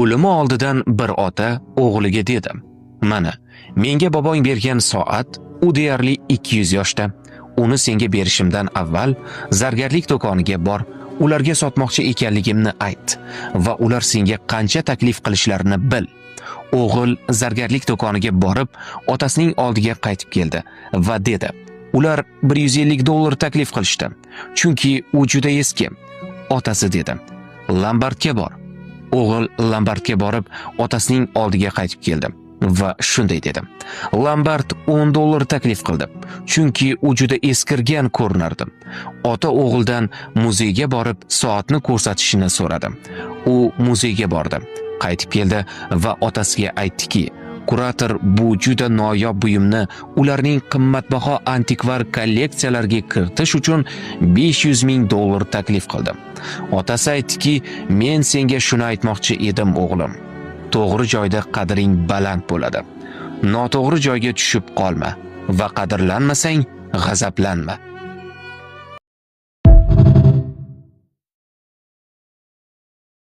O'limi oldidan bir ota o'g'liga dedi: "Mana, menga bobong bergan soat, u deyarli 200 yoshda. Uni senga berishimdan avval zargarlik do'koniga bor, ularga sotmoqchi ekanligimni ayt va ular senga qancha taklif qilishlarini bil." O'g'il zargarlik do'koniga borib, otasining oldiga qaytib keldi va dedi: "Ular $150 taklif qilishdi, chunki u juda eski." Otasi dedi: "Lombardga bor." O'g'il lombardga borib, otasining oldiga qaytib keldi va shunday dedi: "Lombard $10 taklif qildi, chunki u juda eskirgan ko'rinardi." Ota o'g'ildan muzeyga borib, soatni ko'rsatishini so'radi. U muzeyga bordi, qaytib keldi va otasiga aytdiki, kurator bu juda noyob buyumni ularning qimmatbaho antikvar kolleksiyalariga kiritish uchun $500,000 taklif qildi. Otasi aytdiki, "Men senga shuni aytmoqchi edim, o'g'lim. To'g'ri joyda qadring baland bo'ladi. Noto'g'ri joyga tushib qolma va qadrlanmasang, g'azablanma."